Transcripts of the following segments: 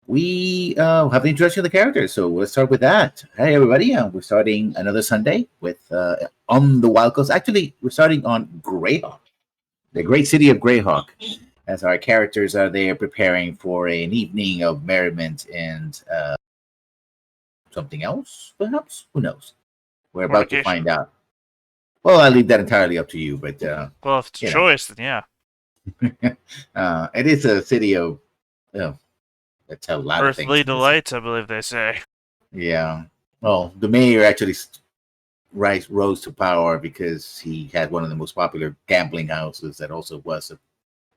we have the introduction of the characters. So let's start with that. Hey, everybody. We're starting another Sunday with on the Wild Coast. Actually, we're starting on Greyhawk, the great city of Greyhawk, as our characters are there preparing for an evening of merriment and something else, perhaps? Who knows? We're about to find out. Well, I'll leave that entirely up to you, but... well, if it's a choice, then yeah. It is a city of... that's a lot of things. Earthly delights, I believe they say. Yeah. Well, the mayor actually rose to power because he had one of the most popular gambling houses that also was the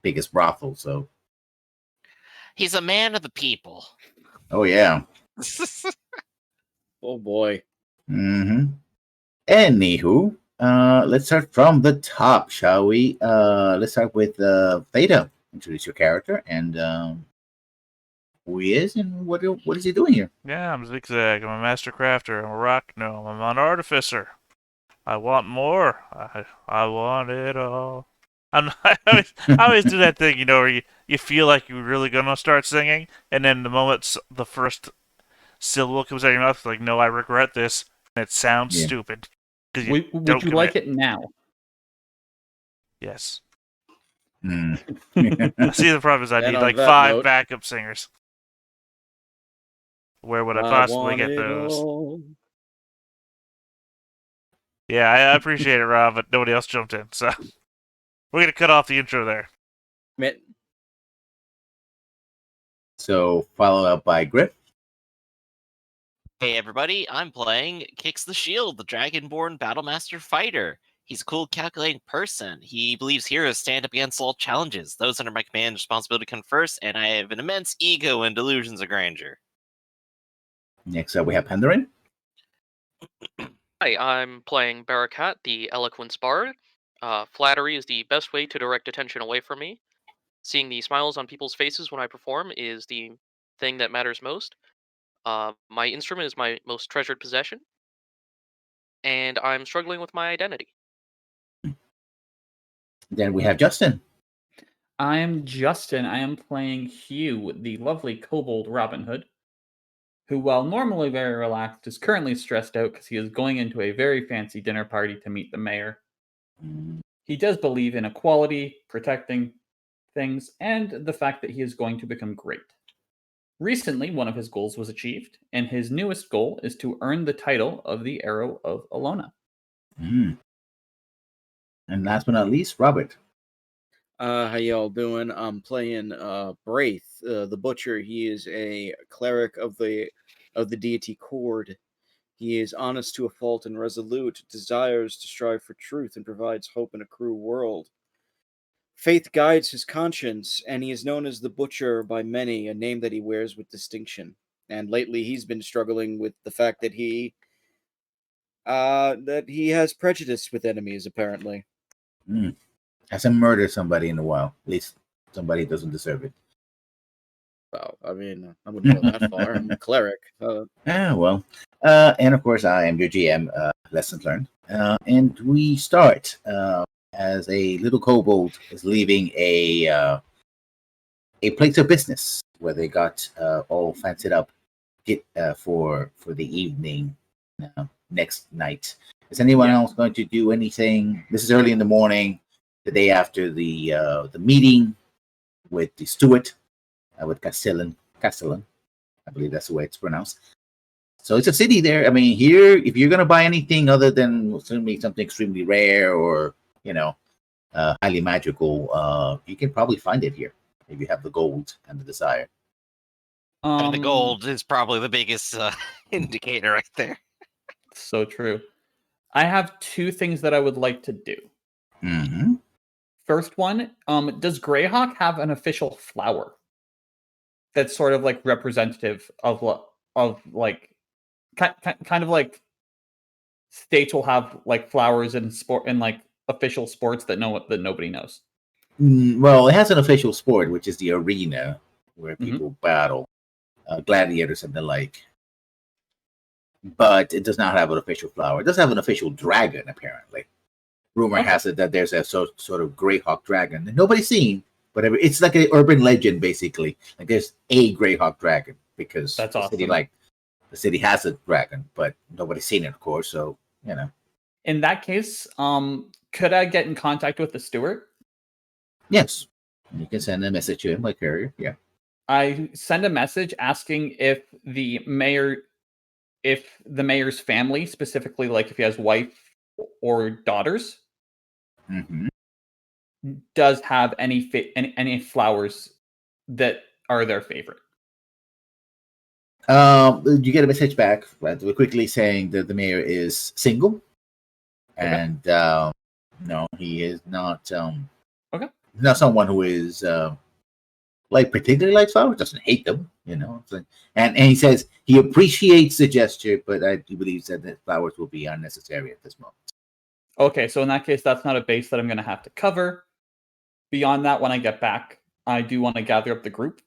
biggest brothel, so... He's a man of the people. Oh, yeah. Oh, boy. Mm-hmm. Anywho, let's start from the top, shall we? Let's start with Theta. Introduce your character and who he is and what is he doing here? Yeah, I'm Zigzag. I'm a master crafter. I'm a rock gnome. I'm an artificer. I want more. I want it all. I always do that thing, where you feel like you're really gonna start singing, and then the moment the first syllable comes out of your mouth, it's like, no, I regret this, and it sounds stupid. Would you like it now? Yes. Mm. See, the problem is I need like 5 backup singers. Where would I possibly get those? All. Yeah, I appreciate it, Rob, but nobody else jumped in, so we're gonna cut off the intro there. So followed up by Griff. Hey everybody, I'm playing Kicks the Shield, the Dragonborn Battlemaster Fighter. He's a cool, calculating person. He believes heroes stand up against all challenges. Those under my command and responsibility come first, and I have an immense ego and delusions of grandeur. Next up, we have Penderin. Hi, I'm playing Barakat, the Eloquence Bard. Flattery is the best way to direct attention away from me. Seeing the smiles on people's faces when I perform is the thing that matters most. My instrument is my most treasured possession, and I'm struggling with my identity. Then we have Justin. I am Justin. I am playing Hugh, the lovely kobold Robin Hood, who, while normally very relaxed, is currently stressed out because he is going into a very fancy dinner party to meet the mayor. He does believe in equality, protecting things, and the fact that he is going to become great. Recently, one of his goals was achieved, and his newest goal is to earn the title of the Arrow of Alona. And last but not least, Robert. How y'all doing? I'm playing Braith, the Butcher. He is a cleric of the deity Cord. He is honest to a fault and resolute, desires to strive for truth, and provides hope in a cruel world. Faith guides his conscience, and he is known as the Butcher by many, a name that he wears with distinction. And lately he's been struggling with the fact that he has prejudice with enemies, apparently. Hasn't murdered somebody in a while. At least somebody doesn't deserve it. Well, I mean, I wouldn't go that far. I'm a cleric. Well. And of course, I am your GM, Lessons Learned. And we start as a little kobold is leaving a place of business where they got all fancied up for the evening next night. Is anyone else going to do anything? This is early in the morning, the day after the meeting with the steward, with Castellan. I believe that's the way it's pronounced. So it's a city there. I mean, here, if you're going to buy anything other than something extremely rare or, highly magical, you can probably find it here if you have the gold and the desire. The gold is probably the biggest indicator right there. So true. I have 2 things that I would like to do. Mm-hmm. First one, does Greyhawk have an official flower that's sort of like representative of like kind of like states will have like flowers in sport and like official sports that nobody knows? Well, it has an official sport, which is the arena where people battle, gladiators and the like. But it does not have an official flower. It does have an official dragon, apparently. Rumor has it that there's a sort of Greyhawk dragon that nobody's seen, whatever. It's like an urban legend, basically. Like there's a Greyhawk dragon because That's the awesome. the city has a dragon, but nobody's seen it, of course. So In that case, could I get in contact with the steward? yes, you can send a message to him like courier. Yeah. I send a message asking if the mayor's family, specifically like if he has wife or daughters, Mm-hmm. does have any flowers that are their favorite. You get a message back quickly saying that the mayor is single, and no, he is not. Okay. Not someone who is like particularly likes flowers. Doesn't hate them, and he says he appreciates the gesture, but I do believe that the flowers will be unnecessary at this moment. Okay, so in that case, that's not a base that I'm going to have to cover. Beyond that, when I get back, I do want to gather up the group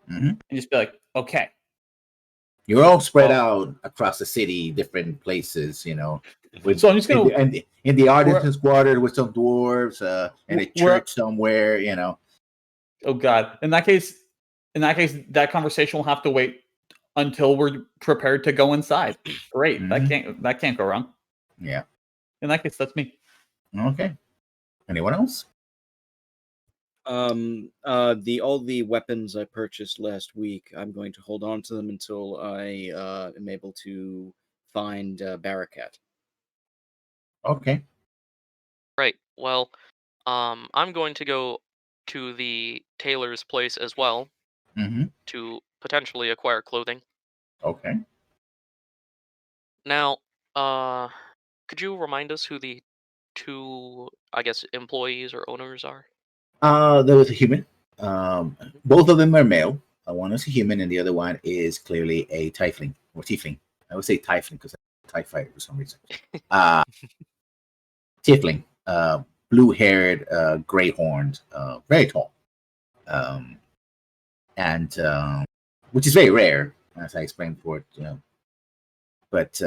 and just be like, okay. You're all spread out across the city, different places, So I'm just going to in the artisan's quarter with some dwarves, and a church somewhere, Oh God! In that case, that conversation will have to wait until we're prepared to go inside. Great, that can't go wrong. Yeah. In that case, that's me. Okay. Anyone else? All the weapons I purchased last week, I'm going to hold on to them until I am able to find Barakat. Okay. Right. Well, I'm going to go to the tailor's place as well to potentially acquire clothing. Okay. Now, could you remind us who the two, I guess, employees or owners are? There was a human. Both of them are male. One is a human, and the other one is clearly a tiefling or tiefling. I would say tiefling because I'm a TIE fighter for some reason. Tiefling, blue-haired, gray-horned, very tall, and which is very rare, as I explained before. But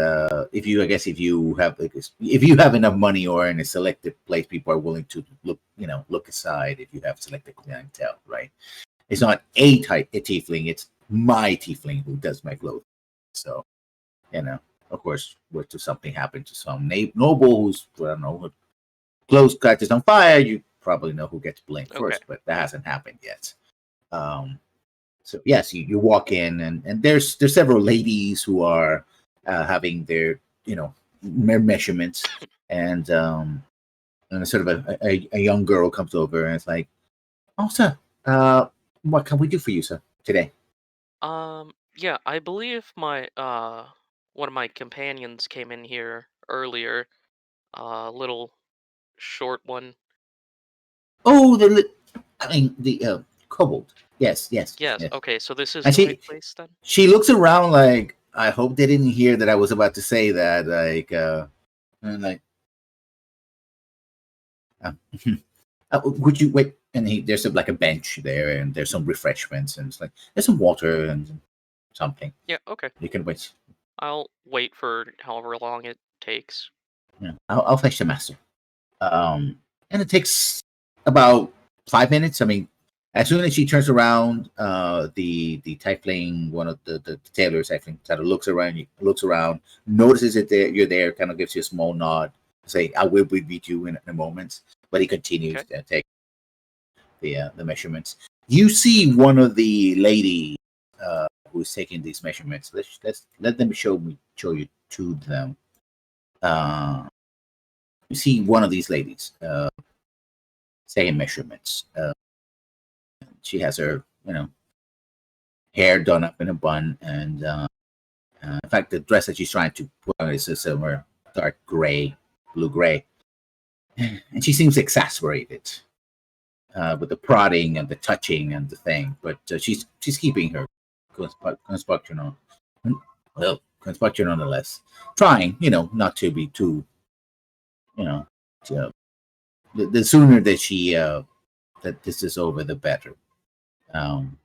if you have enough money or in a selected place, people are willing to look aside if you have selected clientele, right? It's not a tiefling; it's my tiefling who does my clothing. So, of course, if something happened to some noble who's clothes catches on fire, you probably know who gets blamed first, but that hasn't happened yet. So yes, you walk in, and there's several ladies who are having their measurements, and sort of a young girl comes over and it's like, "Oh, sir, what can we do for you, sir, today?" Yeah, I believe my one of my companions came in here earlier. Little short one. Oh, the kobold. Yes. Yes. Okay, so this is And the right place then. she looks around like, I hope they didn't hear that I was about to say that. Would you wait? And there's like a bench there, and there's some refreshments, and it's like there's some water and something. Yeah. Okay. You can wait. I'll wait for however long it takes. Yeah, I'll fetch the master. And it takes about 5 minutes. I mean, as soon as she turns around, the tiefling, one of the tailors, I think, kind of looks around, notices that you're there, kind of gives you a small nod, say, "I will meet you in a moment." But he continues to take the measurements. You see one of the ladies who's taking these measurements. Let's let them show you to them. You see one of these ladies taking measurements. She has her, hair done up in a bun, and in fact, the dress that she's trying to put on is a similar dark gray, blue-gray, and she seems exasperated with the prodding and the touching and the thing. But she's keeping her construction on, construction nonetheless, trying, not to be too, the sooner that she that this is over, the better. And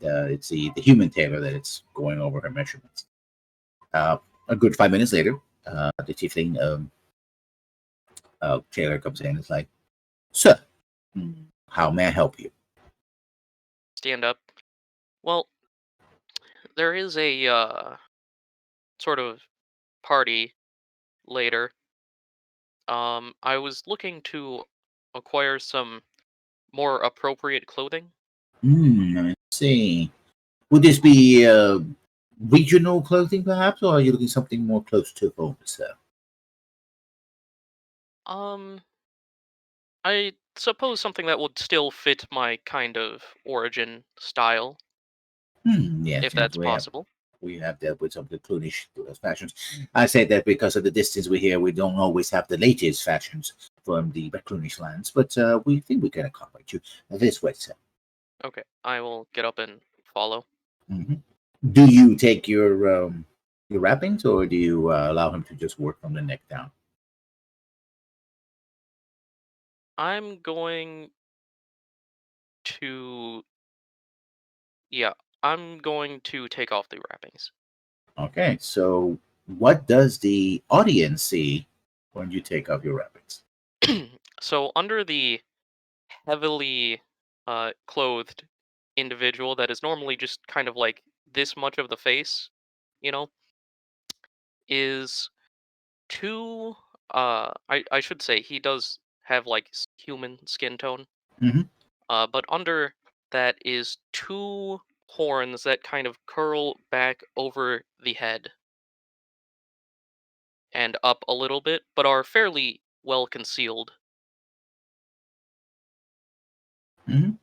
it's the human tailor that it's going over her measurements. A good 5 minutes later, the tiefling tailor comes in and is like, "Sir, how may I help you?" stand up. Well, there is a sort of party later. I was looking to acquire some more appropriate clothing. I see. Would this be regional clothing, perhaps, or are you looking something more close to home, sir? Um, I suppose something that would still fit my kind of origin style, Yes, if yes, that's possible. we have dealt with some of the Clunish fashions. I say that because of the distance we're here, we don't always have the latest fashions from the Clunish lands, but we think we can accommodate you this way, sir. Okay, I will get up and follow. hmm Do you take your wrappings, or do you allow him to just work from the neck down? I'm going to. Yeah, I'm going to take off the wrappings. Okay, so what does the audience see when you take off your wrappings? So, under the heavily clothed individual that is normally just kind of like this much of the face, you know, is two. I should say he does have like human skin tone. Mhm. But under that is two horns that kind of curl back over the head and up a little bit, but are fairly well concealed. Mhm.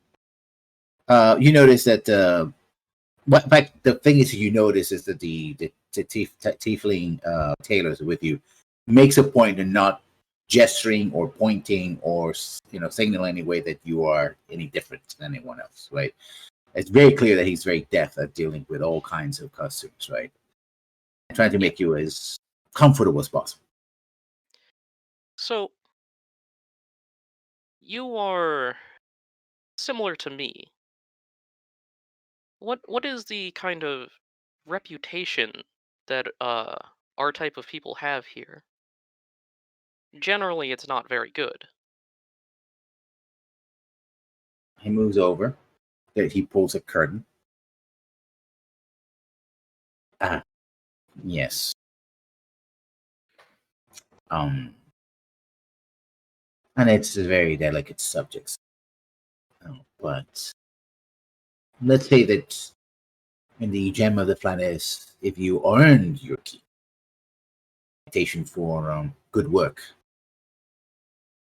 You notice that what in fact the thing is you notice is that the tiefling tailors with you makes a point of not gesturing or pointing or signaling any way that you are any different than anyone else, right? It's very clear that he's very deft at dealing with all kinds of costumes, right? And trying to Yeah. make you as comfortable as possible. So you are similar to me. What is the kind of reputation that our type of people have here? Generally, it's not very good. He moves over. He pulls a curtain. Ah, yes. Um, and it's a very delicate subject. But let's say that in the gem of the planet, if you earned your key, reputation for good work,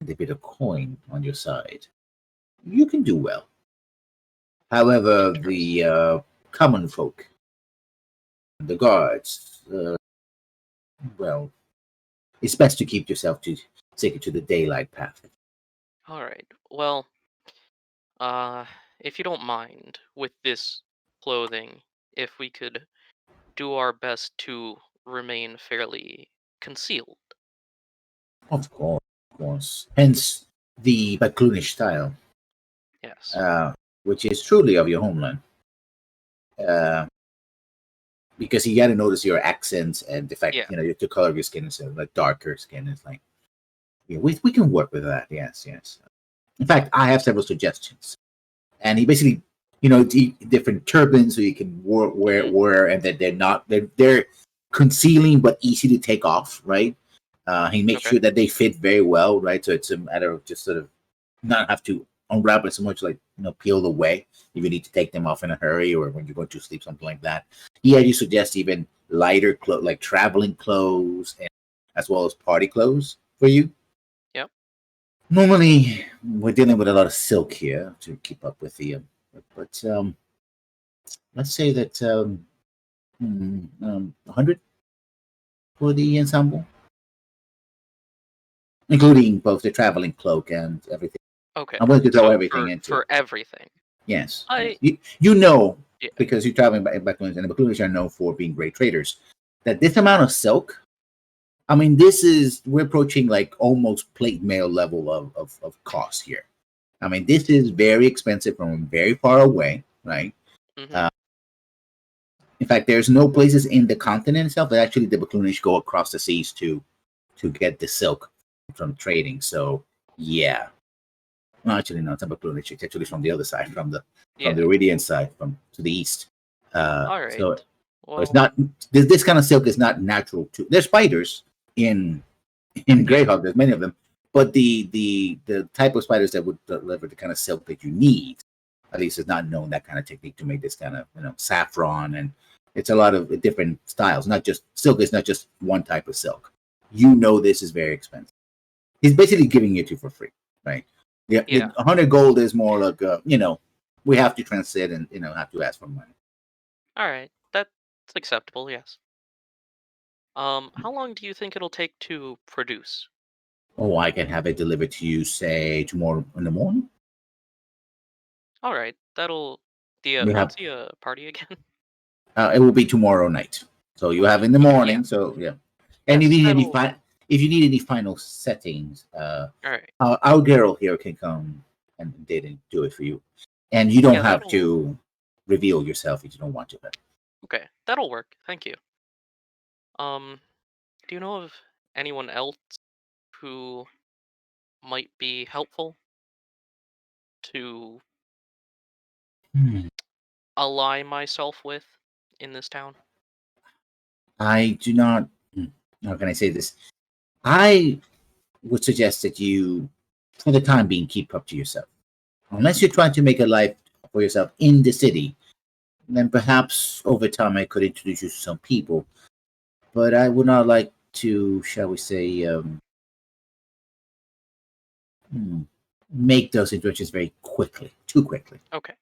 and a bit of coin on your side, you can do well. However, the common folk, the guards, well, it's best to keep yourself to take it to the daylight path. All right. Well, uh, if you don't mind, with this clothing, if we could do our best to remain fairly concealed. Of course, of course. Hence the Bacloonish style, Yes. which is truly of your homeland. Uh, because you got to notice your accents and the fact, Yeah. the color of your skin is like darker skin. It's like, yeah, we can work with that. Yes, yes. In fact, I have several suggestions. And he basically, different turbans so you can wear, and that they're concealing but easy to take off, right? He makes Okay. sure that they fit very well, right? So it's a matter of just sort of not have to unwrap it so much, like peel away if you need to take them off in a hurry or when you're going to sleep, something like that. Yeah, you suggest even lighter clothes, like traveling clothes, and as well as party clothes for you. Yep. Normally, we're dealing with a lot of silk here to keep up with the, but let's say that 100 for the ensemble, including both the traveling cloak and everything. Okay. I'm going to throw So everything into for it. everything. Yes. I You know, Yeah. because you're traveling by Bacloons, and the Bacloons are known for being great traders, that this amount of silk, I mean, we're approaching like almost plate mail level of cost here. I mean, this is very expensive from very far away, right? Mhm. In fact, there's no places in the continent itself that actually the Bacloonish go across the seas to get the silk from trading. So, yeah. No, actually, no, it's not Baklunic. It's actually from the other side, from the Yeah. Iridian side, from to the east. All right. So Well, it's not this kind of silk is not natural to. There's spiders in Greyhawk. There's many of them, but the type of spiders that would deliver the kind of silk that you need, at least, is not known that kind of technique to make this kind of saffron, and it's a lot of different styles. Not just silk is not just one type of silk. This is very expensive. He's basically giving it to you for free, right? Yeah. 100 gold is more like we have to transit and have to ask for money. all right. That's acceptable. Yes. How long do you think it'll take to produce? Oh, I can have it delivered to you, say, tomorrow in the morning. All right. That'll. What's the party again? It will be tomorrow night. So you have in the morning. So yeah. And Yes, if you need any final settings, all right. our girl here can come and do it for you, and you don't have to reveal yourself if you don't want to. But Okay, that'll work. Thank you. Do you know of anyone else who might be helpful to ally myself with in this town? I do not. How can I say this? I would suggest that you, for the time being, keep up to yourself. Unless you're trying to make a life for yourself in the city, then perhaps over time I could introduce you to some people. But I would not like to, shall we say, make those introductions very quickly, too quickly. Okay.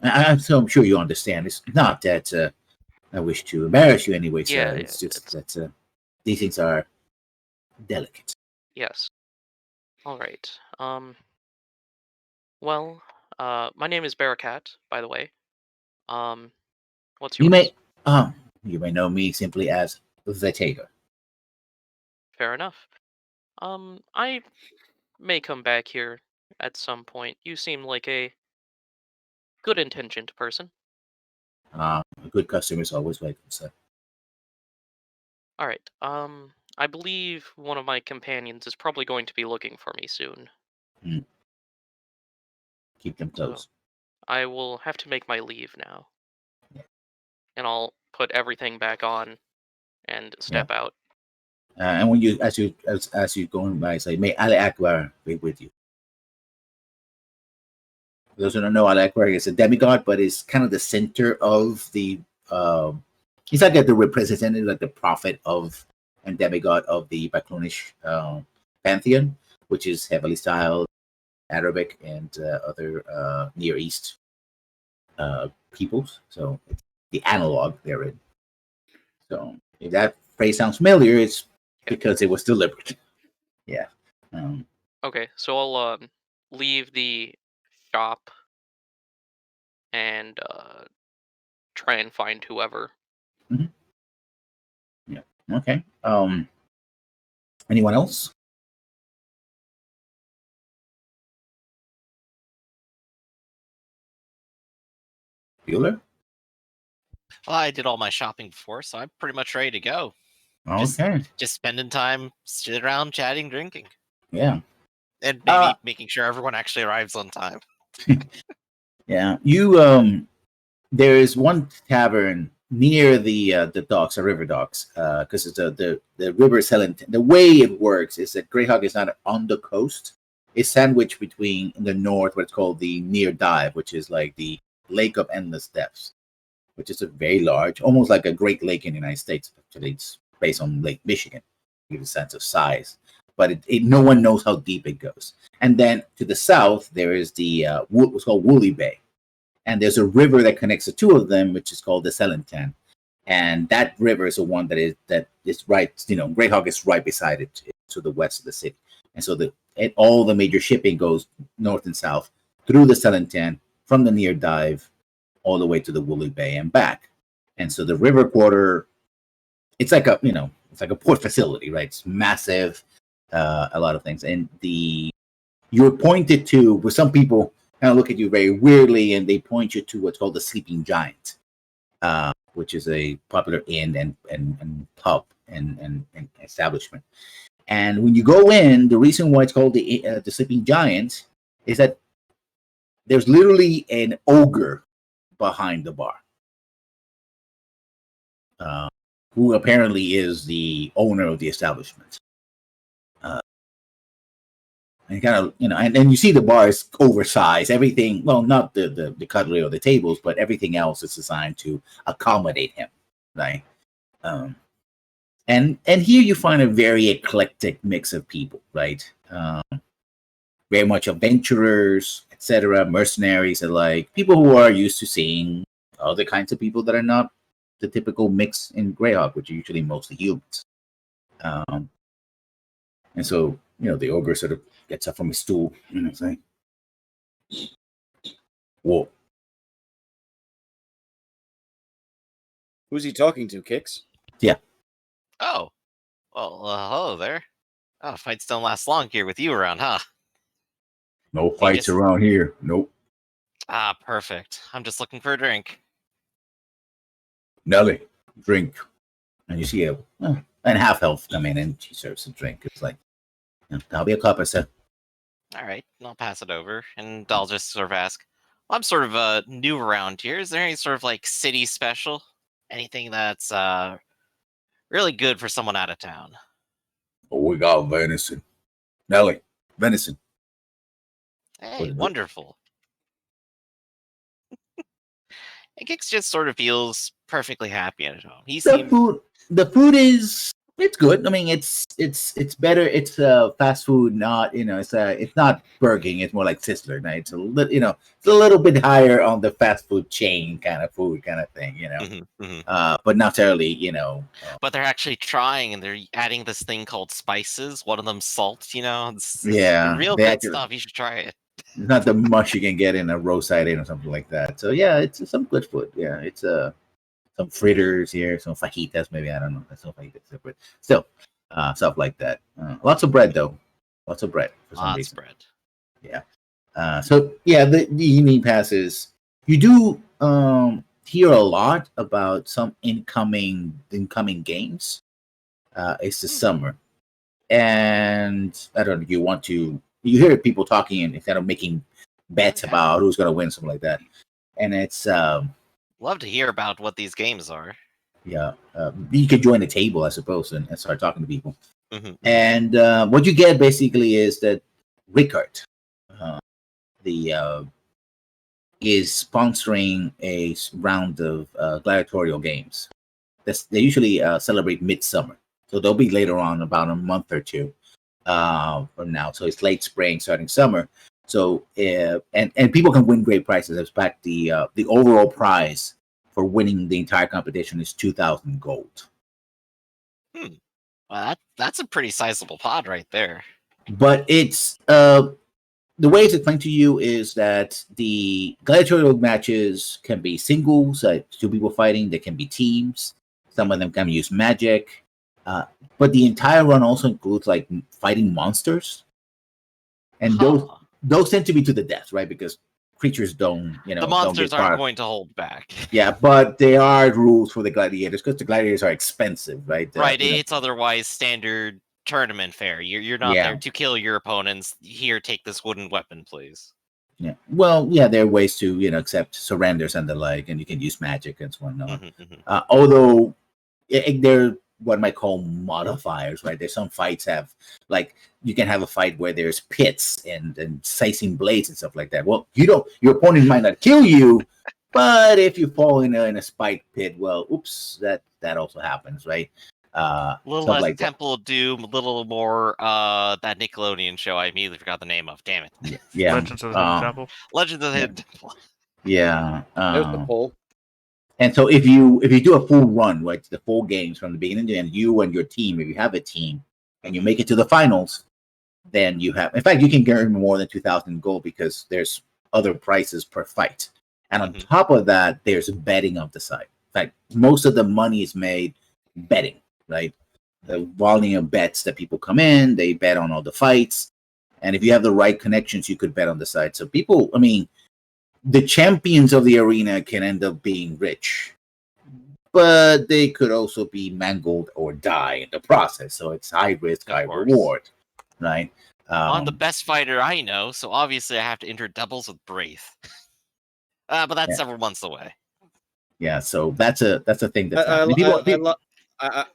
I'm sure you understand. It's not that I wish to embarrass you anyway. Yeah, it's just that these things are delicate. Yes. All right. Well, my name is Bearcat, by the way. What's yours? You may know me simply as the Taker. Fair enough. I may come back here at some point. You seem like a good intentioned person. A good customer is always welcome, sir. All right. I believe one of my companions is probably going to be looking for me soon. Keep them close. So I will have to make my leave now. Yeah. And I'll put everything back on and step out. And when you, as you going by, say, "May Ali Akbar be with you." For those who don't know, Ali Akbar is a demigod, but is kind of the center of the. He's like the representative, like the prophet of and demigod of the Baklunish pantheon, which is heavily styled Arabic and other Near East peoples. So it's the analog therein. So if that phrase sounds familiar, it's because it was deliberate. Yeah. Okay, so I'll leave the shop and try and find whoever. Yeah. Okay. Anyone else? Bueller? Well, I did all my shopping before, so I'm pretty much ready to go. Okay. Just spending time sitting around, chatting, drinking, Yeah. and maybe making sure everyone actually arrives on time. Yeah. You there is one tavern near the docks, the river docks, because it's the river is the way it works is that Greyhawk is not on the coast. It's sandwiched between in the north what's called the Near Dive, which is like the Lake of Endless Depths, which is a very large, almost like a Great Lake in the United States. Actually, it's based on Lake Michigan, to give a sense of size. But no one knows how deep it goes. And then to the south, there is the what's called Woolly Bay. And there's a river that connects the two of them, which is called the Selentan. And that river is the one that is right, Greyhawk is right beside it to the west of the city. And so all the major shipping goes north and south through the Selentan, from the Near Dive all the way to the Woolly Bay and back. And so the river quarter, it's like a port facility, right? It's massive, a lot of things. And you're pointed to, with some people kind of look at you very weirdly, and they point you to what's called the Sleeping Giant, which is a popular inn and pub and establishment. And when you go in, the reason why it's called the Sleeping Giant is that there's literally an ogre behind the bar, who apparently is the owner of the establishment. And kind of, and you see the bar is oversized. Everything, well, not the cutlery or the tables, but everything else is designed to accommodate him, right? And here you find a very eclectic mix of people, right? Very much adventurers, etc., mercenaries, and like people who are used to seeing other kinds of people that are not the typical mix in Greyhawk, which are usually mostly humans. And so, the ogre sort of gets up from his stool, saying, "Whoa." Who's he talking to, Kix? Yeah. Oh, well, hello there. Oh, fights don't last long here with you around, huh? No fights around here. Nope. Ah, perfect. I'm just looking for a drink. Nelly, drink. And you see and half health come in, and she serves a drink. It's like, that'll be a cup, I said. All right, I'll pass it over, and I'll just sort of ask, well, I'm sort of new around here. Is there any sort of like city special? Anything that's really good for someone out of town? Oh, we got venison. Nelly, venison. Hey, wonderful. And Kix just sort of feels perfectly happy at home. The food is, it's good. I mean, it's better. It's fast food, not it's not Burger King. It's more like Sizzler. Right? It's a little it's a little bit higher on the fast food chain kind of food kind of thing. But not necessarily But they're actually trying, and they're adding this thing called spices. One of them salt. It's real good stuff. You should try it. It's not the much you can get in a roadside inn or something like that. So yeah, it's some good food. Yeah, it's some fritters here, some fajitas, maybe, I don't know. That's no fajitas, but still, stuff like that. Lots of bread though. Lots of bread for some reason. Bread. Yeah. So yeah, the evening passes. You do hear a lot about some incoming games. It's the summer, and I don't know. You hear people talking and kind of making bets about who's going to win, something like that. And it's love to hear about what these games are. Yeah, you could join a table, I suppose, and start talking to people. Mm-hmm. And what you get basically is that Rickard, is sponsoring a round of gladiatorial games. They usually celebrate midsummer, so they'll be later on, about a month or two from now. So it's late spring, starting summer. So and people can win great prizes. In fact, the overall prize for winning the entire competition is 2,000 gold. Well, that's a pretty sizable pot right there. But it's the way it's explained to you is that the gladiatorial matches can be singles, two people fighting. They can be teams. Some of them can use magic. But the entire run also includes like fighting monsters, and those tend to be to the death, right? Because creatures don't, the monsters aren't going to hold back. Yeah, but there are rules for the gladiators because the gladiators are expensive, right? Right, it's otherwise standard tournament fare. You're not there to kill your opponents. Here, take this wooden weapon, please. Yeah. Well, yeah, there are ways to accept surrenders and the like, and you can use magic and so on. Although they're what I might call modifiers, right? There's some fights have, like, you can have a fight where there's pits and slicing blades and stuff like that. Well, your opponent might not kill you, but if you fall in a spike pit, well, oops, that also happens, right? A little less like Temple of Doom, a little more that Nickelodeon show I immediately forgot the name of. Damn it. Yeah. Legends of the Hidden Temple. Legends of the Hidden Temple. Yeah. There's the poll. And so if you do a full run, right, the full games from the beginning to end, you and your team, if you have a team, and you make it to the finals, then you have, in fact, you can earn more than 2,000 gold because there's other prices per fight. And on top of that, there's betting on the side. In fact, most of the money is made betting, right? The volume of bets that people come in, they bet on all the fights. And if you have the right connections, you could bet on the side. So people, I mean, the champions of the arena can end up being rich, but they could also be mangled or die in the process. So it's high risk, high reward, right? I'm the best fighter I know, so obviously I have to enter doubles with Braith. But that's several months away. Yeah, so that's a thing that's I, happening. I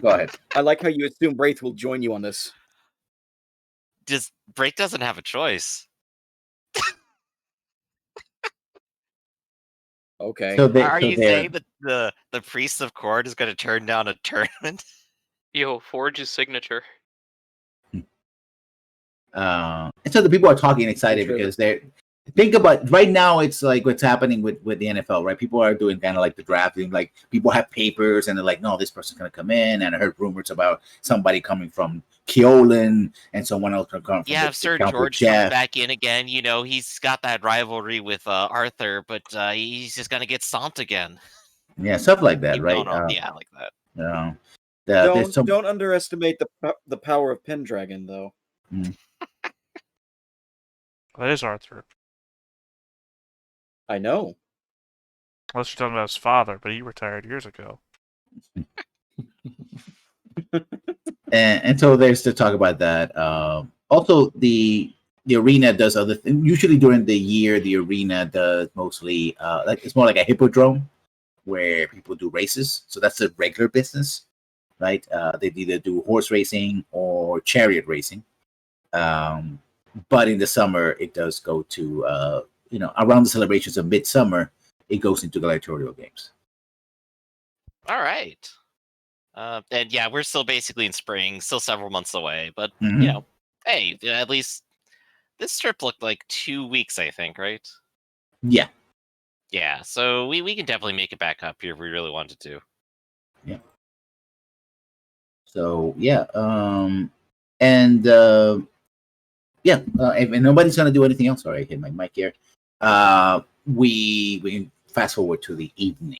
Go ahead. I like how you assume Braith will join you on this. Braith doesn't have a choice. Okay. So Are you saying that the Priest of Court is going to turn down a tournament? Yo, forge his signature. And so the people are talking excited because they're think about right now. It's like what's happening with the NFL, right? People are doing kind of like the drafting. Like people have papers and they're like, no, this person's gonna come in. And I heard rumors about somebody coming from Keolan and someone else gonna come from Yeah, if Sir George comes back in again, he's got that rivalry with Arthur, but he's just gonna get stomped again. Yeah, stuff like that, right? Yeah, like that. Don't underestimate the power of Pendragon, though. That is Arthur. I know. Unless you're talking about his father, but he retired years ago. and so there's to talk about that. Also, the arena does other things. Usually during the year, the arena does mostly like it's more like a hippodrome where people do races. So that's a regular business, right? They either do horse racing or chariot racing. But in the summer, it does go to around the celebrations of midsummer, it goes into gladiatorial games. All right. And yeah, we're still basically in spring, still several months away. But hey, at least this trip looked like 2 weeks, I think, right? Yeah. Yeah, so we can definitely make it back up here if we really wanted to. Yeah. So yeah, and if nobody's gonna do anything else, sorry, I hit my mic here. We can fast forward to the evening.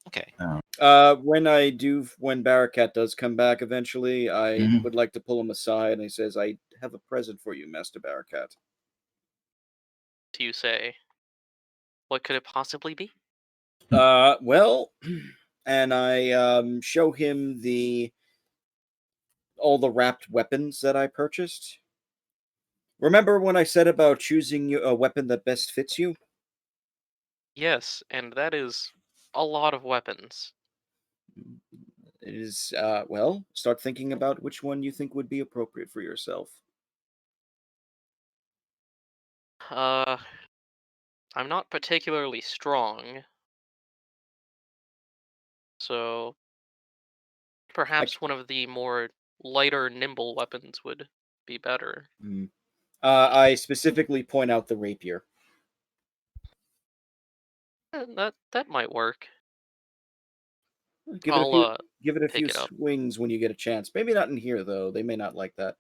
Okay. When Barakat does come back eventually, I would like to pull him aside, and he says, "I have a present for you, Master Barakat." Do you say? What could it possibly be? Well, and I show him all the wrapped weapons that I purchased. Remember when I said about choosing a weapon that best fits you? Yes, and that is a lot of weapons. It is, well, start thinking about which one you think would be appropriate for yourself. I'm not particularly strong, so perhaps one of the more lighter, nimble weapons would be better. I specifically point out the rapier. That might work. Give it a few swings when you get a chance. Maybe not in here, though. They may not like that.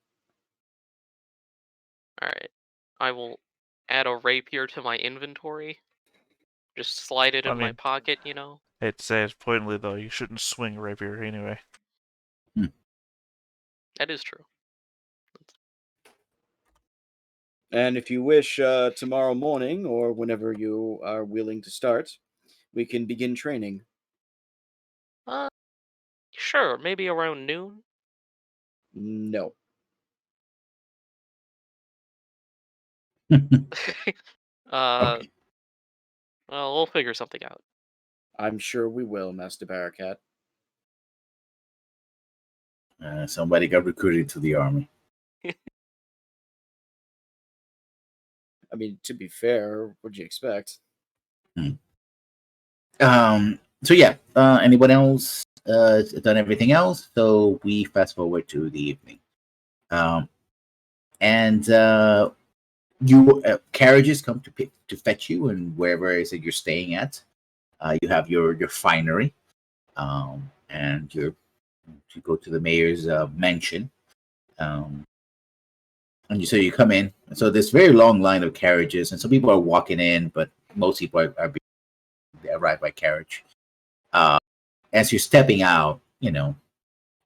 Alright. I will add a rapier to my inventory. Just slide it in my pocket, I'd say it's pointedly, though, you shouldn't swing rapier anyway. That is true. And if you wish, tomorrow morning, or whenever you are willing to start, we can begin training. Sure, maybe around noon? No. Okay. Well, we'll figure something out. I'm sure we will, Master Barakat. Somebody got recruited to the army. I mean, to be fair, what'd you expect? So yeah, anyone else done everything else? So we fast forward to the evening. And you carriages come to fetch you, and wherever it is that you're staying at, you have your finery, and you go to the mayor's mansion, and so you come in. And so this very long line of carriages, and some people are walking in, but most people they arrive by carriage. As you're stepping out,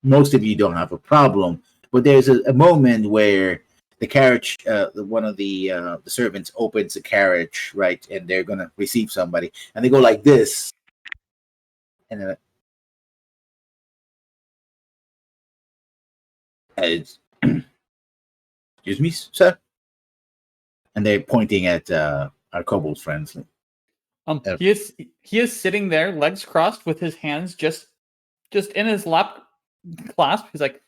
most of you don't have a problem, but there's a moment where the carriage, one of the servants opens the carriage, right, and they're gonna receive somebody, and they go like this, and then as Excuse me, sir? And they're pointing at our kobold friends. He is sitting there, legs crossed, with his hands just in his lap clasp. He's like,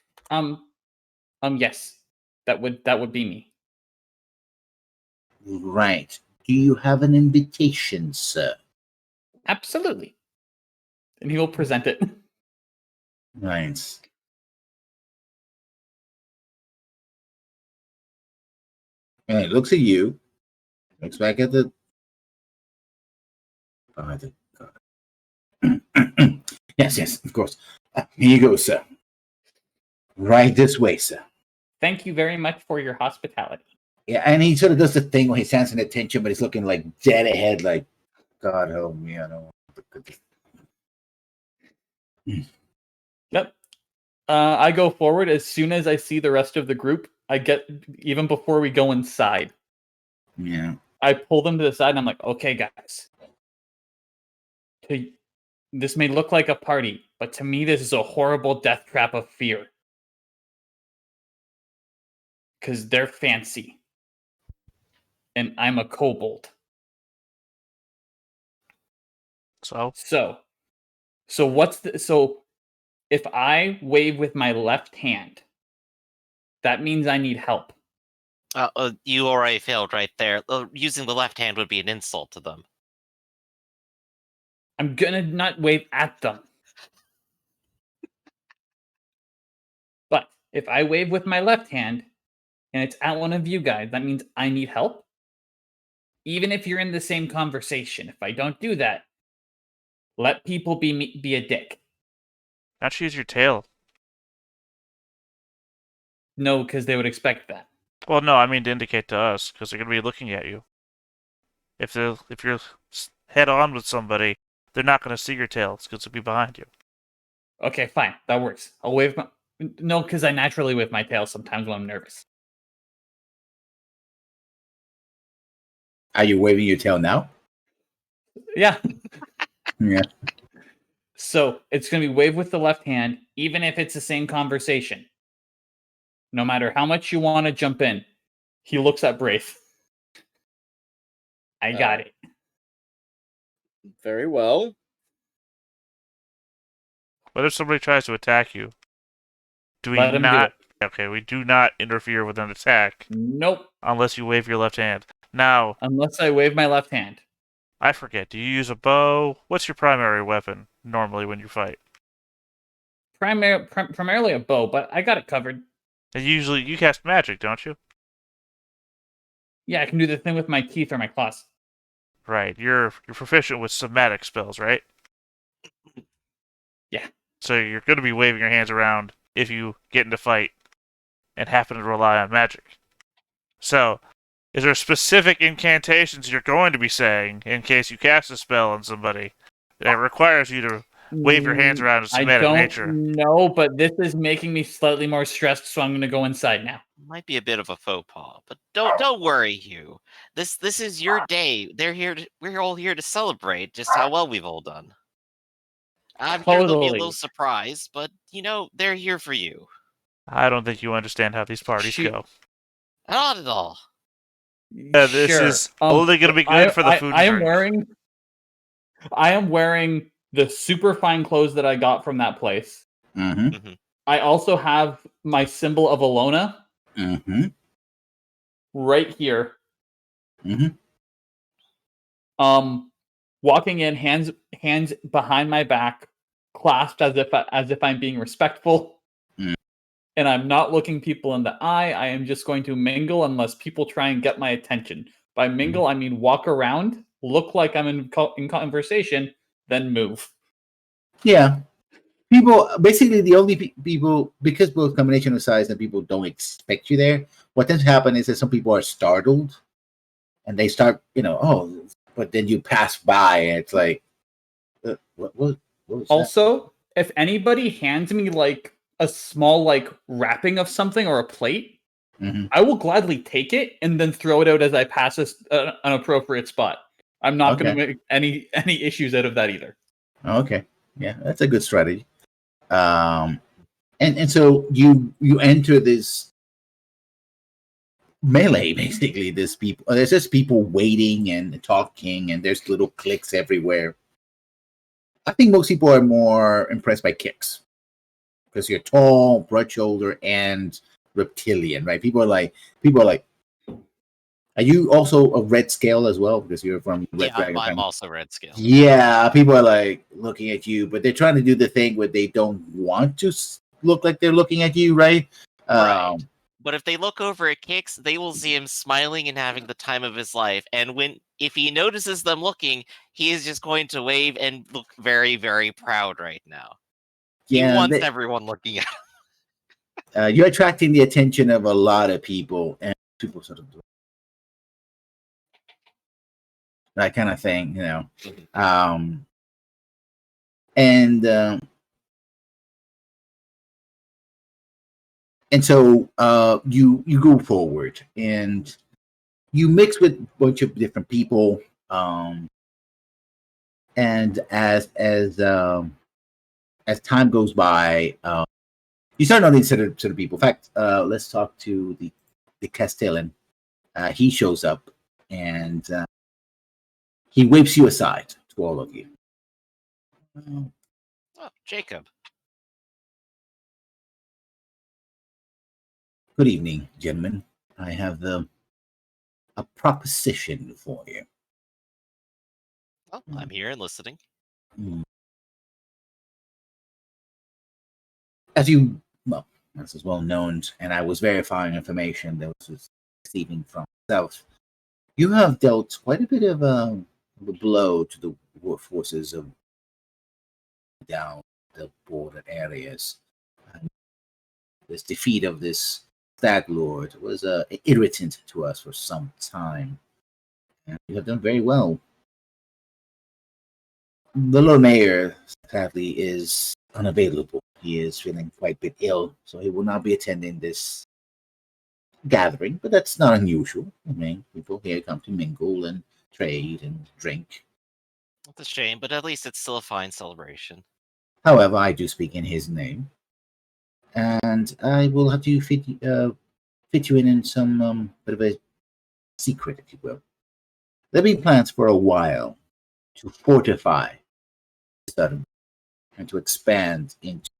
yes, that would be me. Right. Do you have an invitation, sir? Absolutely. And he will present it. Nice. And it looks at you. Looks back at the. Yes, of course. Here you go, sir. Right this way, sir. Thank you very much for your hospitality. Yeah, and he sort of does the thing where he stands in attention, but he's looking like dead ahead, like, God help me, I don't want to look at this. Yep. I go forward as soon as I see the rest of the group. Even before we go inside. Yeah. I pull them to the side and I'm like, okay, guys. This may look like a party, but to me, this is a horrible death trap of fear. Because they're fancy. And I'm a kobold. So if I wave with my left hand, that means I need help. You already failed right there. Using the left hand would be an insult to them. I'm gonna not wave at them. But if I wave with my left hand, and it's at one of you guys, that means I need help. Even if you're in the same conversation, if I don't do that, let people be a dick. not use your tail. No, because they would expect that. Well, no, I mean to indicate to us, because they're going to be looking at you. If you're head on with somebody, they're not going to see your tail. It's going to be behind you. Okay, fine. That works. I'll wave my... No, because I naturally wave my tail sometimes when I'm nervous. Are you waving your tail now? Yeah. Yeah. So it's going to be wave with the left hand, even if it's the same conversation. No matter how much you want to jump in, he looks at Braith. I got it. Very well. What if somebody tries to attack you? Do we Let him not? do it. Okay, we do not interfere with an attack Nope. unless you wave your left hand. Now, Unless I wave my left hand. I forget. Do you use a bow? What's your primary weapon normally when you fight? Primarily a bow, but I got it covered. And usually you cast magic, don't you? Yeah, I can do the thing with my teeth or my claws. Right. You're proficient with somatic spells, right? Yeah. So you're going to be waving your hands around if you get into fight and happen to rely on magic. So, is there specific incantations you're going to be saying in case you cast a spell on somebody that requires you to wave your hands around in somatic nature? No, but this is making me slightly more stressed, so I'm going to go inside now. Might be a bit of a faux pas, but don't worry, Hugh. This is your day. We're all here to celebrate just how well we've all done. I'm sure they'll be a little surprised, but they're here for you. I don't think you understand how these parties go. Not at all. This is only going to be good for the food. I am wearing the super fine clothes that I got from that place. Mm-hmm. Mm-hmm. I also have my symbol of Alona. Mm-hmm. Right here. Mm-hmm. Walking in, hands behind my back, clasped as if I'm being respectful. And I'm not looking people in the eye. I am just going to mingle unless people try and get my attention. By mingle, I mean walk around, look like I'm in conversation, then move. Yeah. People, basically the only people, because both combination of size and people don't expect you there, what tends to happen is that some people are startled and they start, but then you pass by and it's like, what was also, that? If anybody hands me like a small wrapping of something or a plate, I will gladly take it and then throw it out as I pass an appropriate spot. I'm not going to make any issues out of that either. Okay. Yeah, that's a good strategy. And so you enter this melee. Basically, there's just people waiting and talking, and there's little clicks everywhere. I think most people are more impressed by Kix because you're tall, broad shoulder, and reptilian, right? People are like, are you also a red scale as well? Because you're from Red Yeah, Dragon I'm family? also red scale. Yeah, people are like looking at you, but they're trying to do the thing where they don't want to look like they're looking at you, right? Right. But if they look over at Kix, they will see him smiling and having the time of his life. And if he notices them looking, he is just going to wave and look very, very proud right now. He Yeah, wants everyone looking at him. you're attracting the attention of a lot of people, and people sort of do that kind of thing, you know. And so you go forward and you mix with a bunch of different people, and as time goes by, you start knowing sort of people. In fact, let's talk to the Castellan. He shows up and he whips you aside to all of you. Oh, Jacob. Good evening, gentlemen. I have a proposition for you. Oh, I'm here and listening. As is well known, and I was verifying information that was receiving from South, you have dealt quite a bit of a blow to the forces of down the border areas. This defeat of this Stag Lord was irritant to us for some time, and you have done very well. The Lord Mayor, sadly, is unavailable. He is feeling quite a bit ill, so he will not be attending this gathering, but that's not unusual. I mean, people here come to mingle and trade and drink. It's a shame, but at least it's still a fine celebration. However, I do speak in his name, and I will have to fit you in some bit of a secret, if you will. There have been plans for a while to fortify the settlement and to expand into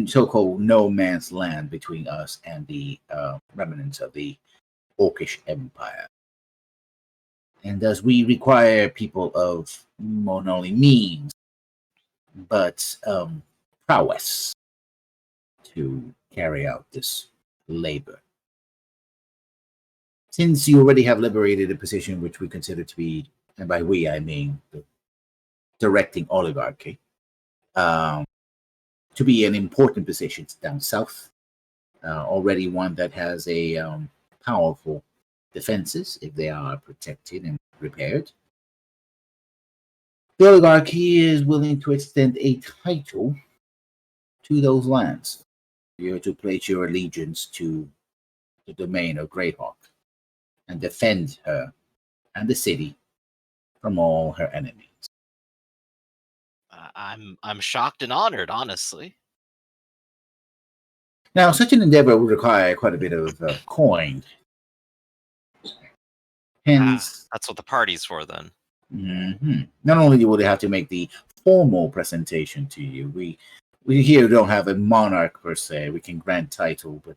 so-called no man's land between us and the remnants of the Orcish Empire. And thus we require people of not only means, but prowess to carry out this labor. Since you already have liberated a position which we consider to be, and by we I mean the directing oligarchy, to be an important position down south, already one that has a powerful defenses if they are protected and repaired. The oligarchy is willing to extend a title to those lands. You're to place your allegiance to the domain of Greyhawk and defend her and the city from all her enemies. I'm shocked and honored, honestly. Now, such an endeavor would require quite a bit of coin. Hence, that's what the party's for, then. Not only would they have to make the formal presentation to you, we here don't have a monarch per se. We can grant title, but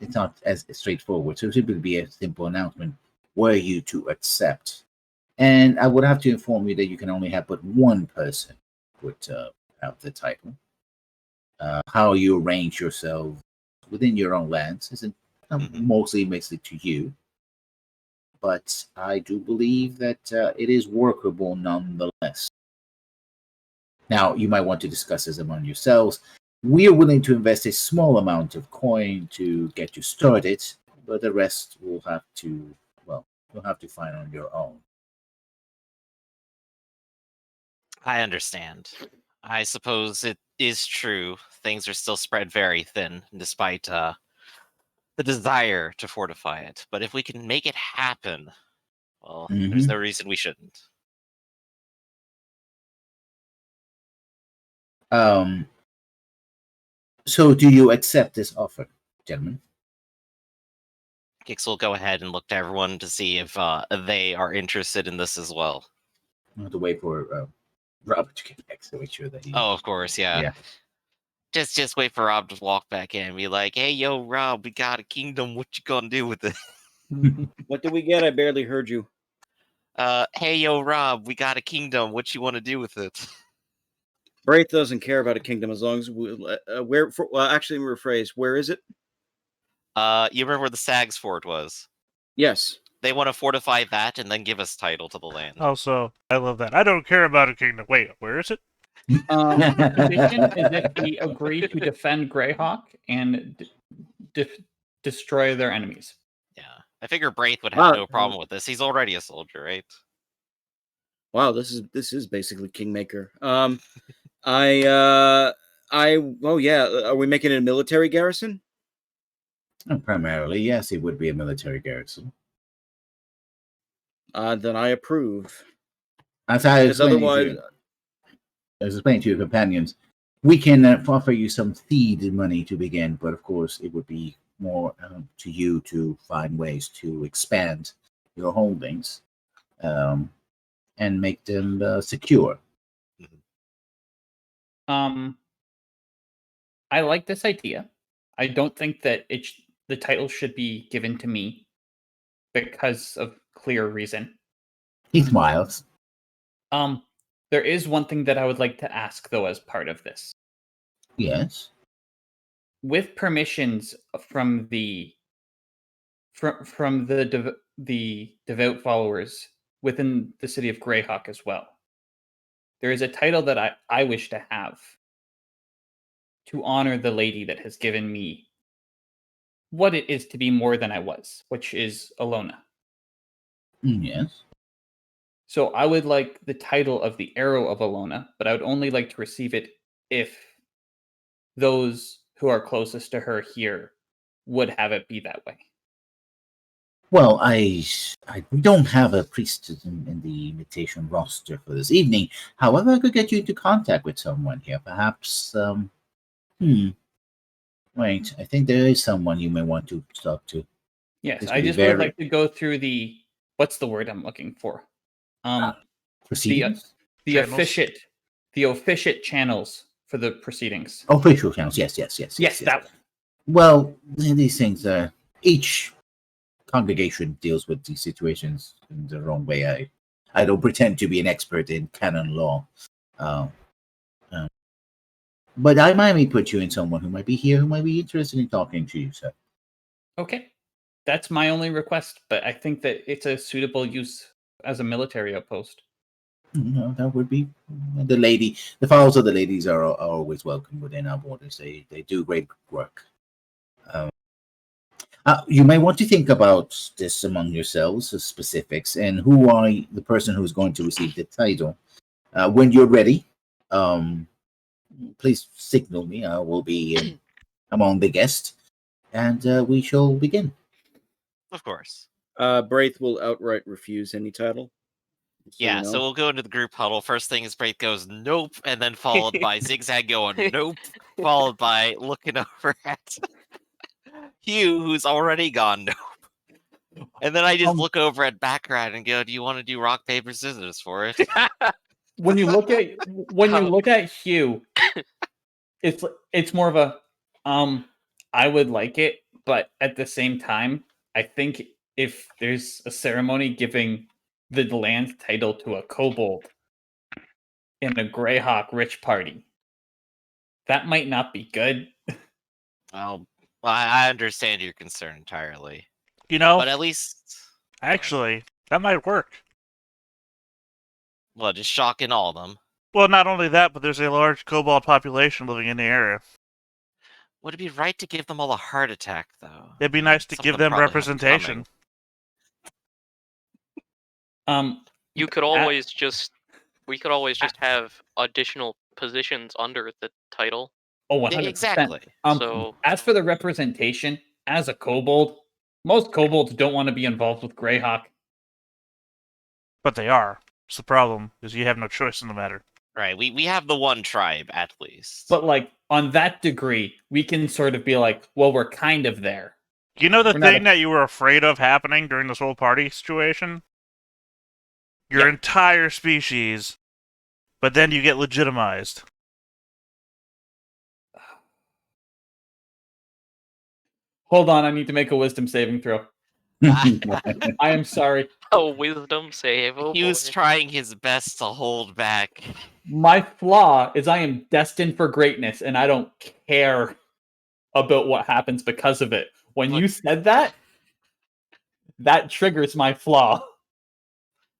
it's not as straightforward. So it would be a simple announcement: were you to accept? And I would have to inform you that you can only have but one person would have the title. How you arrange yourself within your own lands isn't mostly to you, but I do believe that it is workable nonetheless. Now, you might want to discuss this among yourselves. We are willing to invest a small amount of coin to get you started, but the rest will have to, you'll have to find on your own. I understand. I suppose it is true. Things are still spread very thin, despite the desire to fortify it. But if we can make it happen, well, there's no reason we shouldn't. So do you accept this offer, gentlemen? Gix will go ahead and look to everyone to see if they are interested in this as well. I have to wait for Robert to get back to make sure that he. Oh, of course, yeah. Yeah. Just wait for Rob to walk back in and be like, "Hey, yo, Rob, we got a kingdom. What you gonna do with it?" What did we get? I barely heard you. Hey, yo, Rob, we got a kingdom. What you want to do with it? Braith doesn't care about a kingdom as long as where. Actually, rephrase. Where is it? You remember where the Sag's Fort was? Yes. They want to fortify that and then give us title to the land. Also, I love that. I don't care about a kingdom. Wait, where is it? The condition is if we agree to defend Greyhawk and destroy their enemies. Yeah, I figure Braith would have no problem with this. He's already a soldier, right? Wow, this is basically Kingmaker. Oh yeah, are we making it a military garrison? Primarily, yes, it would be a military garrison. Then I approve. As I explained to your companions, we can offer you some seed money to begin, but of course, it would be more to you to find ways to expand your holdings and make them secure. I like this idea. I don't think that the title should be given to me because of clear reason. He smiles. There is one thing that I would like to ask, though, as part of this. Yes. With permissions from the devout followers within the city of Greyhawk as well, there is a title that I wish to have to honor the lady that has given me what it is to be more than I was, which is Alona. Yes. So I would like the title of the Arrow of Alona, but I would only like to receive it if those who are closest to her here would have it be that way. Well, we don't have a priest in the invitation roster for this evening. However, I could get you into contact with someone here. Perhaps, wait, I think there is someone you may want to talk to. Yes, I just would like to go through what's the word I'm looking for? Proceedings? The officiate channels for the proceedings. Official channels, yes. Yes, that one. Well, these things each congregation deals with these situations in the wrong way. I don't pretend to be an expert in canon law. But I might put you in someone who might be here, who might be interested in talking to you, sir. Okay. That's my only request, but I think that it's a suitable use as a military outpost. No, that would be the followers of the ladies are always welcome within our borders. They do great work. You may want to think about this among yourselves, the specifics, and who are the person who's going to receive the title. When you're ready, please signal me. I will be among the guests, and we shall begin. Of course. Braith will outright refuse any title. Yeah, so we'll go into the group huddle. First thing is Braith goes, nope, and then followed by Zigzag going, nope, followed by looking over at Hugh, who's already gone, nope. And then I just look over at Baccarat and go, do you want to do rock, paper, scissors for it? When you look at Hugh, it's more of a I would like it, but at the same time, I think if there's a ceremony giving the land title to a kobold in a Greyhawk rich party, that might not be good. Well, I understand your concern entirely. But at least... Actually, that might work. Well, just shocking all of them. Well, not only that, but there's a large kobold population living in the area. Would it be right to give them all a heart attack, though? It'd be nice to give them representation. We could always just have additional positions under the title. Oh, 100%. Exactly. So, as for the representation, as a kobold, most kobolds don't want to be involved with Greyhawk. But they are. It's the problem, is you have no choice in the matter. Right, we have the one tribe, at least. But, on that degree, we can sort of be like, well, we're kind of there. You know the We're not thing that you were afraid of happening during this whole party situation? Your Yeah. entire species, but then you get legitimized. Hold on, I need to make a wisdom saving throw. I am sorry. Oh, wisdom save. Oh, He was boy. trying his best to hold back. My flaw is I am destined for greatness, and I don't care about what happens because of it. When you said that, that triggers my flaw.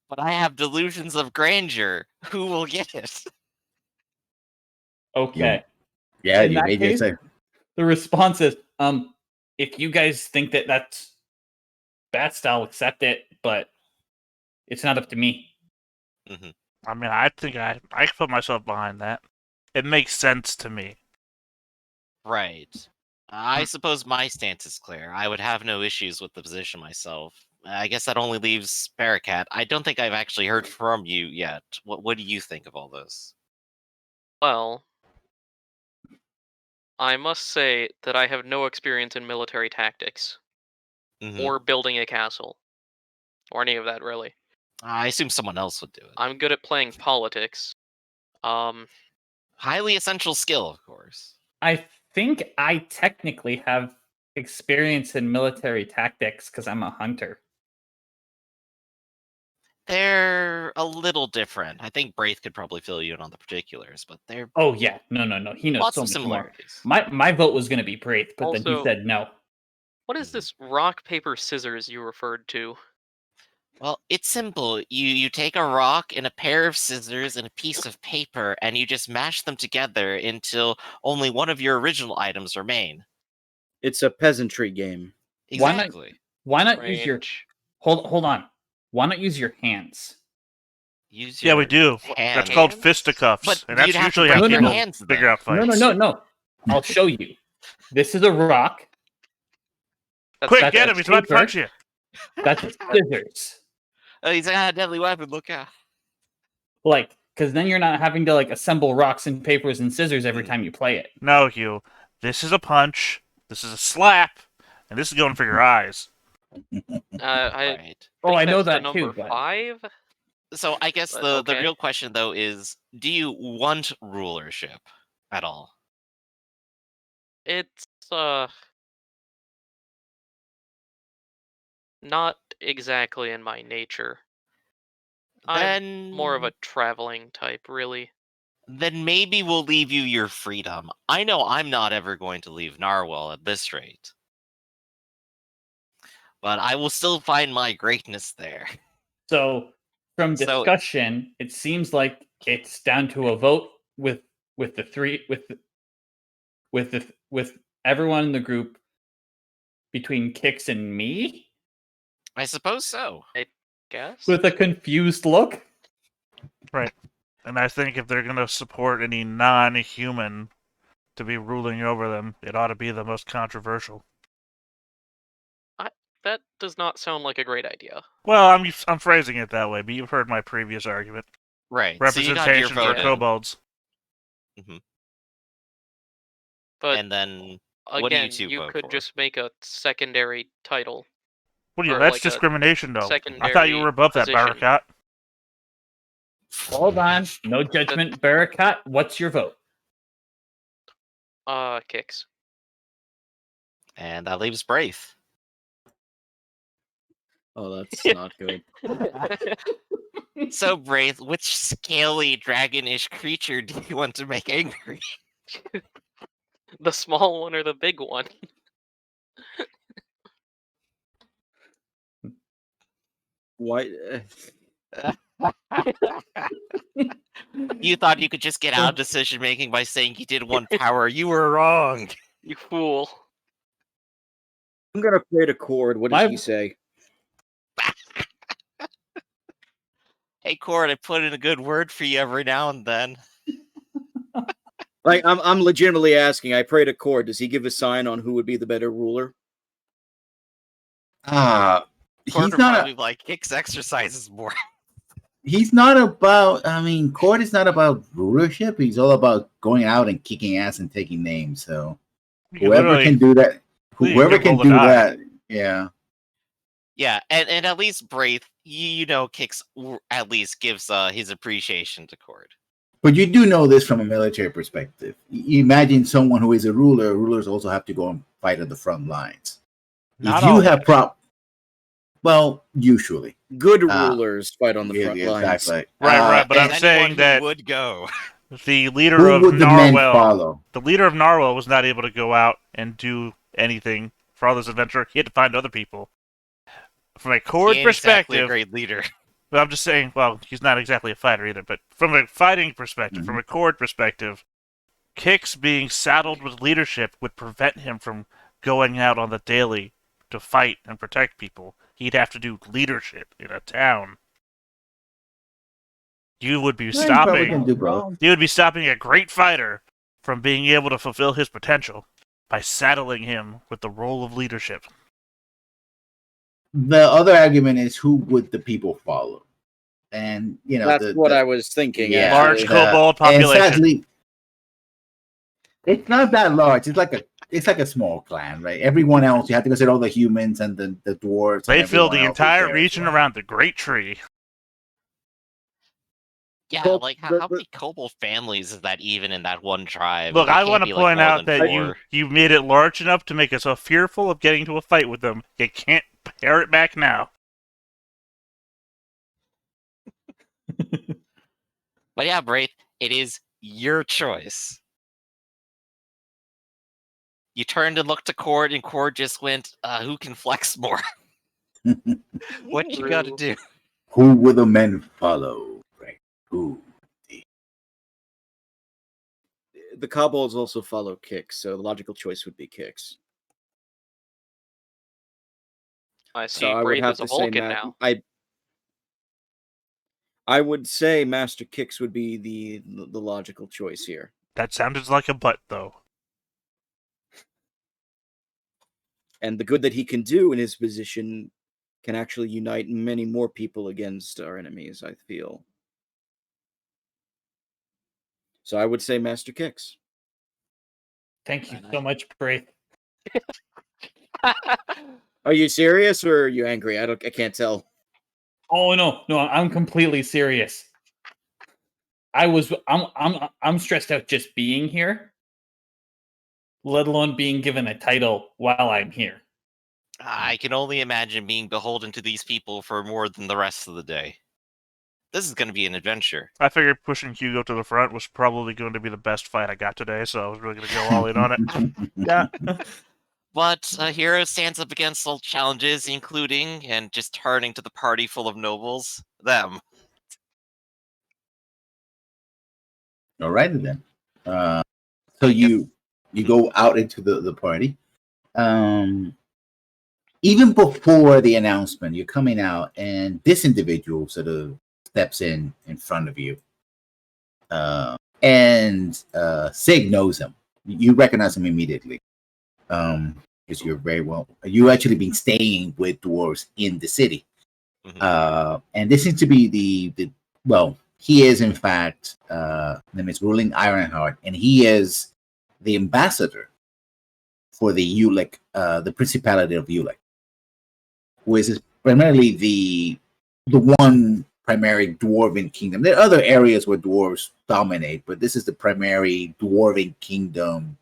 But I have delusions of grandeur. Who will get it? Okay. Yeah, In you that made case- yourself. The response is, if you guys think that that's best, I'll accept it, but it's not up to me. I mean, I think I can put myself behind that. It makes sense to me. Right. I suppose my stance is clear. I would have no issues with the position myself. I guess that only leaves Barracat. I don't think I've actually heard from you yet. What do you think of all this? Well, I must say that I have no experience in military tactics Mhm. or building a castle or any of that really. I assume someone else would do it. I'm good at playing politics. Highly essential skill, of course. I think I technically have experience in military tactics because I'm a hunter. They're a little different. I think Braith could probably fill you in on the particulars, but they're Oh yeah, no. He knows lots so of much more. similarities. My vote was going to be Braith, but then he Also- said no. What is this rock, paper, scissors you referred to? Well, it's simple. You take a rock and a pair of scissors and a piece of paper, and you just mash them together until only one of your original items remain. It's a peasantry game. Why not- Exactly. Why not use your Strange. hold on? Why not use your hands? Use Yeah, we your do. hands. That's called Hands? fisticuffs, But and that's you'd have to usually break how your people hands, figure though. out fights. No. I'll show you. This is a rock. Quick, That's get a him! He's about to paper. punch you. That's scissors. Oh, he's got a deadly weapon. Look out! Like, because then you're not having to like assemble rocks and papers and scissors every time you play it. No, Hugh. This is a punch. This is a slap, and this is going for your eyes. I Right. Oh, I think know that's that the too. number But 5. So I guess But the okay. real question though is, do you want rulership at all? It's not exactly in my nature. I'm Then more of a traveling type, really. Then maybe we'll leave you your freedom. I know I'm not ever going to leave Narwhal at this rate. But I will still find my greatness there. so from So- discussion, it seems like it's down to a vote with the three with everyone in the group between Kix and me I suppose so. Guess. with a confused look. Right. And I think if they're going to support any non-human to be ruling over them, it ought to be the most controversial. That does not sound like a great idea. Well, I'm phrasing it that way, but you've heard my previous argument. Right. So you got your Representation vote for in. kobolds. But And then what do you again, two you vote could for? just make a secondary title. What do you? Or That's like a discrimination, though. I thought secondary you were above that, position. Barracat. Hold on, no judgment, Barracat. What's your vote? Kicks. And that leaves Braith. Oh, that's not good. So Braith, which scaly dragonish creature do you want to make angry? The small one or the big one? Why? You thought you could just get out of decision making by saying you did one power. You were wrong. You fool. I'm gonna play the chord. What does My- he say? Hey, Cord, I put in a good word for you every now and then. Like, I'm legitimately asking. I pray to Cord. Does he give a sign on who would be the better ruler? Cord He's would not. probably like kicks exercises more. He's not about. I mean, Court is not about rulership. He's all about going out and kicking ass and taking names. So You can whoever literally- can do that, Whoever can can roll a do die. that, yeah. Yeah, and at least Braith, Kix at least gives his appreciation to Cord. But you do know this from a military perspective. Imagine someone who is a ruler. Rulers also have to go and fight at the front lines. Not if you always. have well, usually Good rulers fight on the yeah, front lines. exactly. Right, but I'm Anyone saying who that would go. the leader who of would the men Narwhal, follow? the leader of Narwhal was not able to go out and do anything for all this adventure. He had to find other people. From a Cord He ain't exactly a perspective, great leader. but I'm just saying, well, he's not exactly a fighter either, but from a fighting perspective, from a Cord perspective, Kix being saddled with leadership would prevent him from going out on the daily to fight and protect people. He'd have to do leadership in a town. You would be Yeah, you probably stopping. can do both. You would be stopping a great fighter from being able to fulfill his potential by saddling him with the role of leadership. The other argument is who would the people follow? And That's what I was thinking. Yeah, Large actually. kobold and population. sadly, it's not that large. It's like a small clan, right? Everyone else, you have to consider all the humans and the dwarves. They and fill everyone the else is entire there as region well. around the Great Tree. Yeah, Well, like how many kobold families is that even in that one tribe? Look, It I can't want to be, like, point more out than that 4. you made it large enough to make us so fearful of getting into a fight with them. You can't pare it back now. But yeah, Braith, it is your choice. You turned and looked to Cord, and Cord just went, who can flex more? What you gotta do? Who will the men follow? Right? Who? The kobolds also follow Kix, so the logical choice would be Kix. I see So I would Braith have is a to say Vulcan now. I would say Master Kix would be the logical choice here. That sounded like a butt, though. And the good that he can do in his position can actually unite many more people against our enemies, I feel. So I would say Master Kix. Thank you so much, Braith. Are you serious or are you angry? I can't tell. Oh no, I'm completely serious. I'm stressed out just being here, let alone being given a title while I'm here. I can only imagine being beholden to these people for more than the rest of the day. This is going to be an adventure. I figured pushing Hugo to the front was probably going to be the best fight I got today, so I was really going to go all in on it. Yeah. But a hero stands up against all challenges, including, and just turning to the party full of nobles, them. All righty then. So you go out into the party. Even before the announcement, you're coming out, and this individual sort of steps in front of you. And Sig knows him. You recognize him immediately. Because you're very well. You actually been staying with dwarves in the city. Mhm. And this seems to be the he is in fact name is Ruling Ironheart, and he is the ambassador for the Ulick, the Principality of Ulick, who is primarily the one primary dwarven kingdom. There are other areas where dwarves dominate, but this is the primary dwarven kingdom.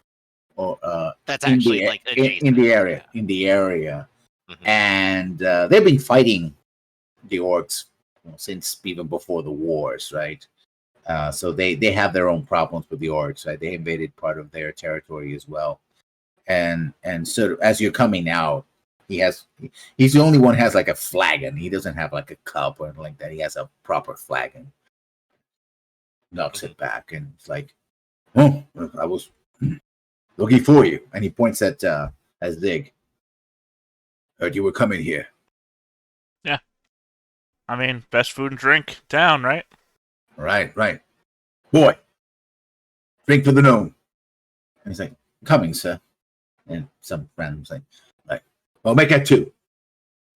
That's in actually the, like in the area, yeah. in the area, Mhm. and they've been fighting the orcs since even before the wars, right? So they have their own problems with the orcs, right? They invaded part of their territory as well, and so as you're coming out, he's the only one who has like a flagon. He doesn't have like a cup or anything like that. He has a proper flagon. Knocks it back and it's like, oh, I was looking for you, and he points at Zig. Heard you were coming here. Yeah. I mean, best food and drink down, right? Right. Boy, drink for the gnome. And he's like, coming, sir. And some random thing. Like, well, make that 2.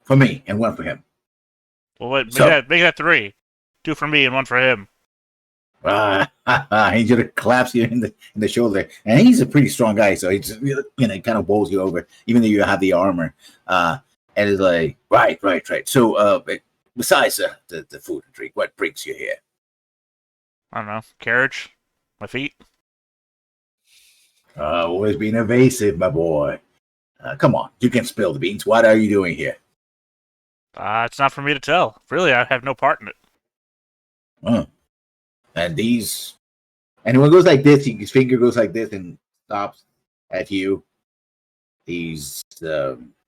For me, and 1 for him. Well, wait, So- make that 3. 2 for me and 1 for him. He just claps you in the shoulder, and he's a pretty strong guy, so he just kind of bowls you over, even though you have the armor. And it's like, right. So, besides the food and drink, what brings you here? I don't know. Carriage? My feet? Always being evasive, my boy. Come on, you can spill the beans. What are you doing here? It's not for me to tell. Really, I have no part in it. And when it goes like this, his finger goes like this and stops at you. These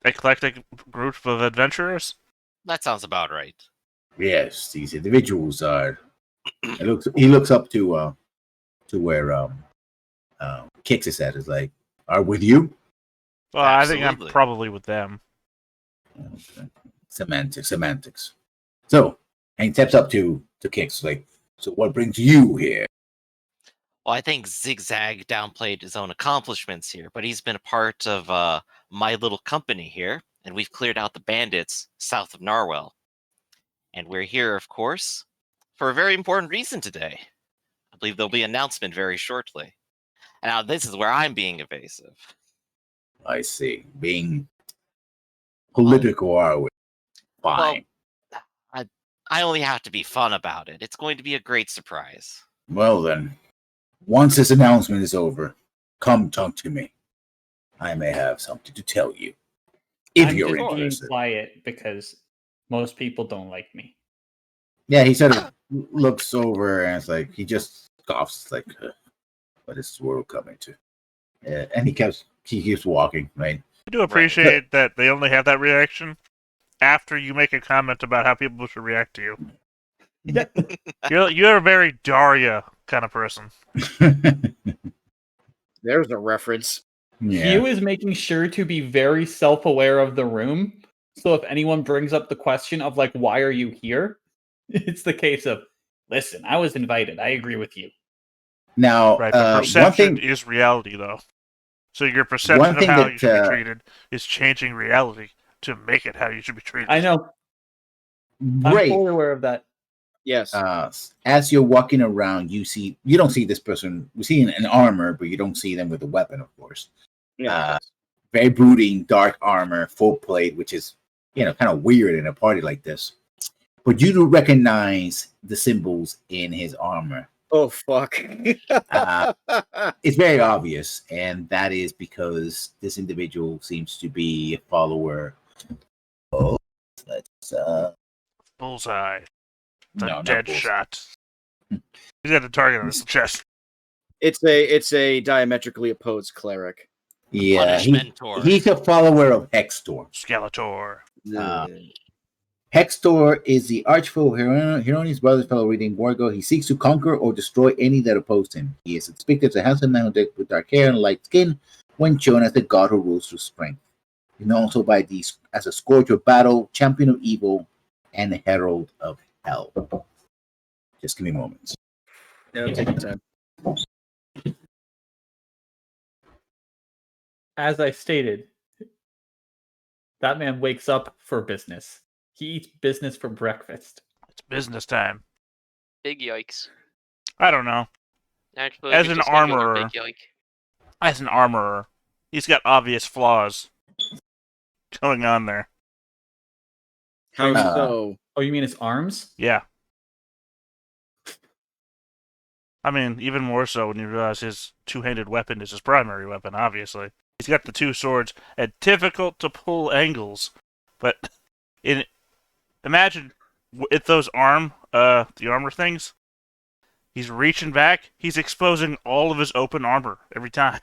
Eclectic group of adventurers? That sounds about right. yes, these individuals are. He looks up to where Kix is at. Is like, are with you? Well, I think I'm Absolutely. probably with them. Okay. Semantics. So, and he steps up to Kix, like, so what brings you here? Well, I think Zigzag downplayed his own accomplishments here, but he's been a part of my little company here, and we've cleared out the bandits south of Narwhal. And we're here, of course, for a very important reason today. I believe there'll be an announcement very shortly. And now this is where I'm being evasive. I see. Being political, are we? Fine. I only have to be fun about it. It's going to be a great surprise. Well then, once this announcement is over, come talk to me. I may have something to tell you. If I'm you're just being interested. quiet because most people don't like me. Yeah, he sort of looks over and it's like he just scoffs, like, what is this world coming to? And he keeps walking, right? I do appreciate that they only have that reaction after you make a comment about how people should react to you. You're a very Daria kind of person. There's a reference. Yeah. Hugh is making sure to be very self-aware of the room. So if anyone brings up the question of like, why are you here? It's the case of, listen, I was invited. I agree with you. Now, Right, but one perception thing, is reality, though. So your perception of thing how that, you should be treated is changing reality to make it how you should be treated. I know. I'm Ray, fully aware of that. Yes. as you're walking around, you don't see this person. You see an armor, but you don't see them with a weapon, of course. Yeah. Very brooding, dark armor, full plate, which is, kind of weird in a party like this. But you do recognize the symbols in his armor. Oh fuck. It's very obvious, and that is because this individual seems to be a follower. Oh, let's Bullseye. It's a no, not dead bullseye. shot. He's got a target on his chest. It's a diametrically opposed cleric. Yeah, Punishmentor. he's a follower of Hextor. Skeletor. Hextor is the archfoe of Hieronymus' brother's fellow reading Borgo. He seeks to conquer or destroy any that oppose him. He is depicted as a handsome man with dark hair and light skin, when shown as the god who rules through strength. He's known also by these as a scourge of battle, champion of evil, and herald of hell. Just give me moments. No, take your time. As I stated, that man wakes up for business. He eats business for breakfast. It's business time. Big yikes. I don't know. Actually, As we an just singular armorer- big yike. As an armorer, he's got obvious flaws going on there. How Uh, so? Oh, you mean his arms? Yeah. I mean, even more so when you realize his two-handed weapon is his primary weapon, obviously. He's got the two swords at difficult to pull angles, but imagine with those the armor things, he's reaching back, he's exposing all of his open armor every time.